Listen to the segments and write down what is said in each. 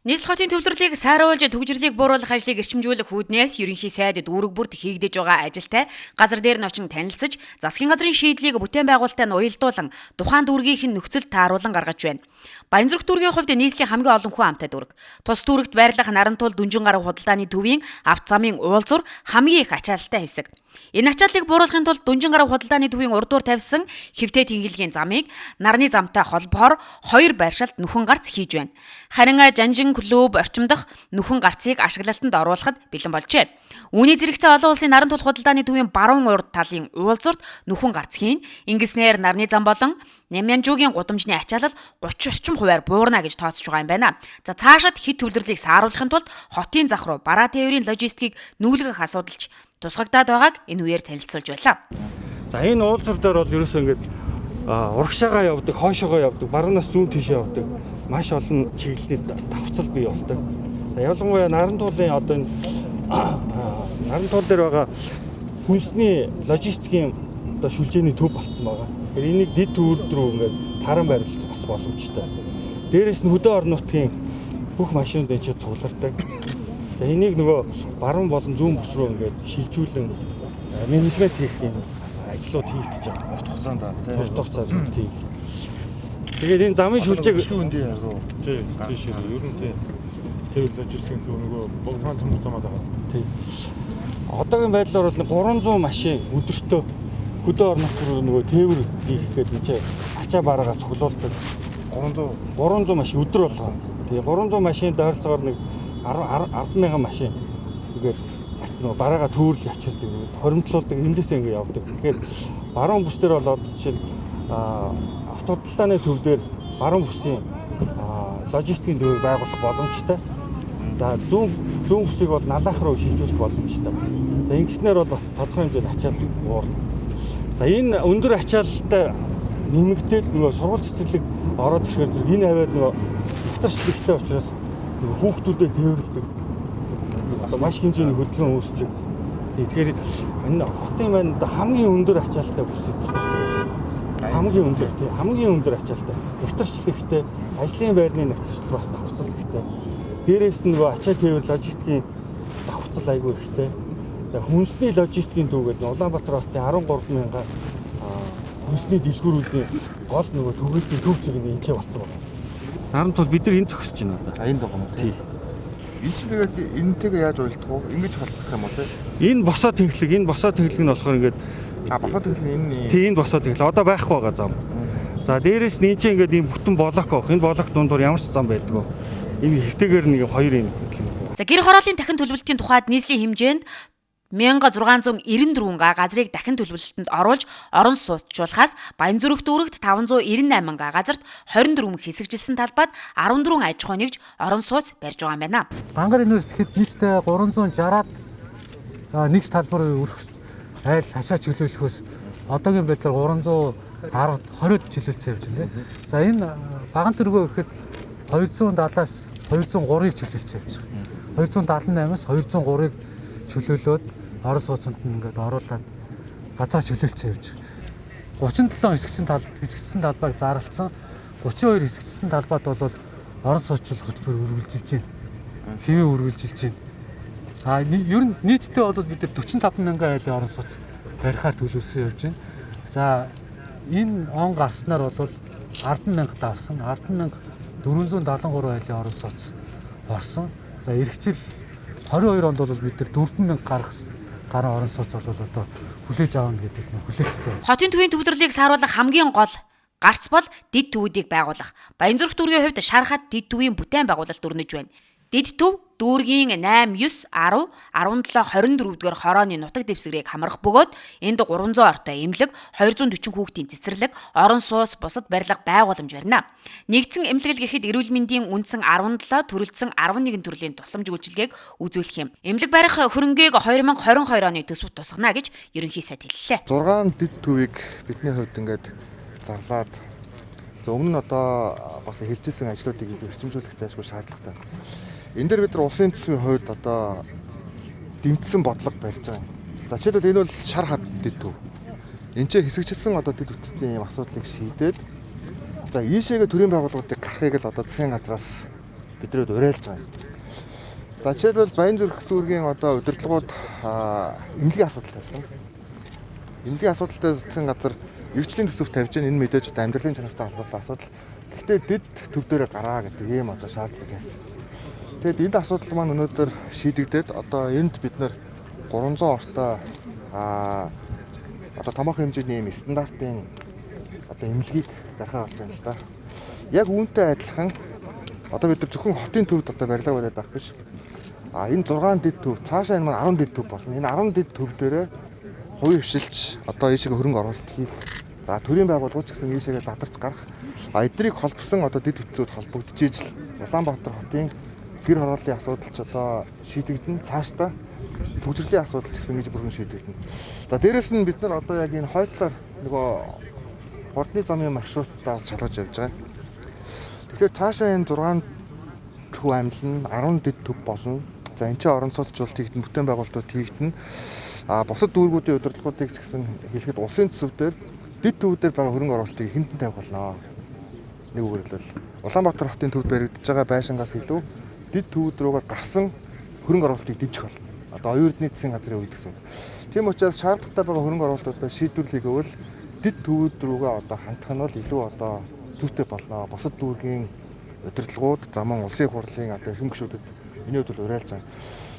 Нийслэл хотын төвлөрлийг сайруулж төгжрлийг бууруулах ажлыг эрчимжүүлэх үүднээс ерөнхий сайд дүүрэг бүрт хийгдэж байгаа ажилтай газар дээр нь очин танилцж, засгийн газрын шийдлийг бүтээн байгуулалтад нь уялдуулан тухайн дүүргийнх нь нөхцөл тааруулан гаргаж байна. Баянзүрх дүүргийн хувьд нийслэлийн хамгийн олон хүн амтай дүүрэг. Тус дүүрэгт байрлах Нарантуул Дүнжин гараг худалдааны төвийн авто замын уулзуур хамгийн их ачаалттай хэсэг. Энэ ачааллыг бууруулахын тулд Дүнжин гараг худалдааны төвийн урдуур тавьсан хэвтээ тэнхийлгийн замыг нарны замтай холбохоор хоёр байршилд нүхэн гарц хийж байна. Харин Жанжин клуб орчимдох нүхэн гарцыг ашиглалтанд оруулахад бэлэн болжээ. Үүний зэрэгцээ олон улсын Нарантуул худалдааны төвийн баруун урд талын уулзуурт нүхэн гарцхийн ингэснээр нарны зам болон Нямянжуугийн гудамжны ачаалал 30-40% буурна гэж тооцож байгаа юм байна. За цаашид хит төвлөрлийг сааруулахын тулд хотын зах руу бараа тээврийн логистикийг нүүлгэх асуудалч тусгагдаад байгааг энэ үеэр танилцуулж байлаа. За энэ уулзуур дээр бол ерөөсөө ингээд урагшаагаа явдаг, хойшоогоо явдаг, баруунаас зүүн тийшээ явдаг маш олон чиглэлний давхцал бий болдог. За ялангуяа Нарантуулын одоо энэ Нарантуул дээр байгаа хүнсний логистикийн одоо шүлжээний төв болцсон байгаа. Тэгэхээр энийг дэд төвд рүү ингээд таран байрлуулах бас боломжтой. Дээрээс нь хөдөө орон нутгийн бүх машинууд энэ ч цуглардаг. Энийг нөгөө баруун болон зүүн бүс рүү ингээд шилжүүлэн менежмент хийх юм ажлууд хийгдэж байгаа. Урт хугацаанд урт хугацаанд тийм. Тэгээд энэ замын шүлжээг үндийн яруу. Тийм ер нь тийм логистикийн төв нөгөө болгоон том замаад байгаа. Тийм. Одоогийн байдлаар бол 300 машин өдөртөө хөдөө орон нутг руу нөгөө тээвэр хийхэд энэ ачаа бараагаа цуглуулдаг. 300 машин өдөр болгоо. Тэгээ 300 машинд ойролцоогоор нэг 10,000 машин тэгээд нөгөө бараагаа төвөрлж ачаалдаг, хоримтлуулдаг, эндээсээ ингэ явдаг. Тэгэхээр баруун бүс дээр бол одоо жишээ автохудалдааны төв дээр баруун бүсийн логистикийн төвийг байгуулах боломжтой. За зүүн бүсийг бол налаах руу шилжүүлэх боломжтой. За ингэснээр бол бас тодорхой хэмжээнд ачаал буурна. За энэ өндөр ачаалалтай нэмэгдээд нөгөө сургууль цэцэрлэг ороод ирэхээр зэрэг энэ хаваар нөгөө хятарчлэгтэй учраас нөгөө хүүхдүүдэд тээвэрлдэг. Одоо маш хэмжээний хөдөлгөөн үүсдэг. Тэгэхээр энэ хотын маань хамгийн өндөр ачаалалтай бүсийг хамгийн өндөр ачаалалтай. Хятарчлэгтэй, ажлын байрны нөхцөл бас давхцал ихтэй. Дээрээс нь нөгөө ачаа тээвэр логистикийн давхцал айгүй ихтэй. За хүнсний логистикийн төвгээд Улаанбаатар хотын 13,000 хүнсний дэлгүүрүүдийн гол нөгөө төгөлтийн төв зэрэг нь энэ болцсон байна. Нарантуул бид нар энэ зогсож байна одоо. Энд байгаа юм тий. Энэ чинь тэгээд энэтэйгээ яаж уялдах вэ? Ингэж холбох юм уу тий? Энэ босоо тэнхлэг нь болохоор ингээд босоо тэнхлэг энэ тий энд босоо тэнхлэг одоо байхгүй байгаа зам. За дээрээс нь чинь ингээд ийм бүтэн блок авах. Энэ блок дундуур ямар ч зам байдгүй. Энэ хэвтэйгээр нэг хоёр юм. За гэр хорооллын дахин төлөвлөлтийн тухайд нийслэлийн хэмжээнд 1694 га газрыг дахин төлөвлөлтөнд оруулж орон сууцжуулахаас Баянзүрх дүүрэгт 598 га газарт 24 хэсэгжилсэн талбайд 14 аж ахуй нэгж орон сууц барьж байгаа юм байна. Бангар университет нийтдээ 360-аад нэгж талбар өрөх айл хашаа чөлөөлөхөөс одоогийн байдлаар 320-д чөлөөлсөн явж байна. За энэ баган тэргөө гэхэд 270-аас 203-ыг чөлөөлсөн явж байгаа. 278-аас 203-ыг чөлөөлөөд орон сууцнд ингээд оруулаад гацаа чөлөөлсөн явж байгаа. 37 хэсэгдсэн талбайг зарлцсан 32 хэсэгдсэн талбайд бол орон сууцчлах хөтөлбөр үргэлжилж байна. Хэвээ үргэлжилж байна. Ер нь нийтдээ бол бид 45,000 айлын орон сууц барихаар төлөвлөсөн явж байна. За энэ он гарснаар бол 10,000 давсан 10,473 айлын орон сууц орсон. За эх жил 22 онд бол бид 4,000 гаруй орон сууц бол одоо хүлээж авна гэдэг нь хүлээлттэй байна. Хотын төвийн төвлөрлийг сааруулах хамгийн гол гарц бол дэд төвүүдийг байгуулах. Баянзүрх дүүргийн хувьд шархад дэд төвийн бүтээн байгуулалт өрнөж байна. Дэд төв дүүргийн 8, 9, 10, 17, 24-р хорооны нутаг дэвсгэрийг хамрах бөгөөд энд 300 ортой эмнэлэг, 240 хүүхдийн цэцэрлэг, орон сууц, бусад барилга байгууламж барина. Нэгдсэн эмнэлэг гэхэд эрүүл мэндийн үндсэн 17, төрөлцсөн 11 төрлийн тусламж үйлчилгээг үзүүлэх юм. Эмнэлэг барих хөрөнгийг 2022 оны төсөвт тусгана гэж ерөнхий сайд хэллээ. 6 дэд төвийг бидний хувьд ингээд зарлаад өмнө нь одоо бас хэлжсэн ажлуудыг эрчимжүүлэх зайлшгүй шаардлагатай. Энэ дээр бид нар улсын төсвийн хувьд одоо дэмжсэн бодлого барьж байгаа юм. За жишээлбэл энэ бол шар хад дэд төв. Энд чинь хэсэгчилсэн одоо дэд бүтцийн юм асуудлыг шийдээд за ийшээгээ төрийн байгууллагуудыг гарахыг л одоо засгийн газраас бидрээд уриалж байгаа юм. За жишээлбэл Баянзүрх дүүргийн одоо удирдлагууд эмнэлгийн асуудал тавьсан. Эмнэлгийн асуудалтай зүйн газар эрхчлийн төсөв тавьж байгаа энэ мэдээж одоо амьдралын чанартай холбоотой асуудал. Гэхдээ дэд төв дээрээ гараа гэдэг ийм одоо шаардлага тавьсан. Тэгэд энэ асуудал маань өнөөдөр шийдэгдээд одоо энд бид нэр 300 ортой одоо томоохон хэмжээний ийм стандартын одоо эмнэлгийг барихаа болж байна л да. Яг үүнтэй адилхан одоо бид нар зөвхөн хотын төвд одоо барилга бариад байх биш. Энэ 6 дэд төв цаашаа энэ маань 10 дэд төв болно. Энэ 10 дэд төв дээрээ хувийн хвшилж одоо ийшээ хөрөнгө оруулалт хийх. За төрийн байгууллагууд ч гэсэн ийшээгээ задарч гарах. Эднийг холбосон одоо дэд бүтцүүд холбогдож ижил Улаанбаатар хотын гэр хорооллын асуудал ч одоо шийдэгдэн цаашдаа төвчрлийн асуудал ч гэсэн ингэж бүрэн шийдэгдэнэ. За дээрэс нь бид нар одоо яг энэ хойтлоор нөгөө хурдны замын маршрутаа шалгаж явж байгаа. Тэгэхээр цаашаа энэ 6 төв амилна 10 дэд төв болно. За энэ чинь орон сууцчлалт хийгдэн бүтээн байгуулалтууд хийгдэн. Бусад дүүргүүдийн удирдлагуудыг ч гэсэн хэлэхэд улсын төсөв дээр дэд төвдөр байгаа хөрөнгө оруулалтыг хинтэн тавих болно. Нэг үгээр хэлбэл Улаанбаатар хотын төвд баригдаж байгаа байшингаас илүү дэд төвд рүүгээ гарсан хөрөнгө оруулалтыг дэмжих болно. Одоо оюутны засгийн газрын үед гэсэн. Тийм учраас шаардлагатай байгаа хөрөнгө оруулалтуудаа шийдвэрлэе гэвэл дэд төвд рүүгээ одоо хандах нь бол илүү одоо зүйтэй болно. Бусад дүүргийн удирдлагууд замун улсын хурлын одоо эрхэм гишүүдэд энэ үед бол уриалж байгаа.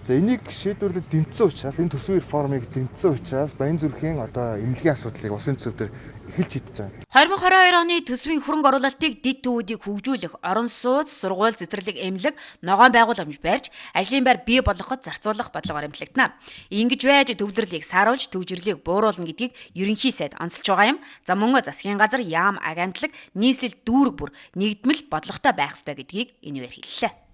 За энийг шийдвэрлэж дэмжсэн учраас энэ төсвийн реформыг дэмжсэн учраас Баянзүрхийн одоо эмнэлгийн асуудлыг улсын төсөв дээр эхэлж шийдэж байгаа. 2022 оны төсвийн хөрөнгө оруулалтыг дэд төвүүдийг хөгжүүлэх, орон сууц, сургууль, цэцэрлэг, эмнэлэг, ногоон байгууламж барьж, ажлын байр бий болгоход зарцуулах бодлогоор эмхлэгдэнэ. Ингэж байж төвлөрлийг сааруулж, төвжирлийг бууруулна гэдгийг ерөнхий сайд онцолж байгаа юм. За мөн засгийн газар, яам агентлаг, нийслэл дүүрэг бүр нэгдмэл бодлоготой байх ёстой гэдгийг энэвэр хэллээ.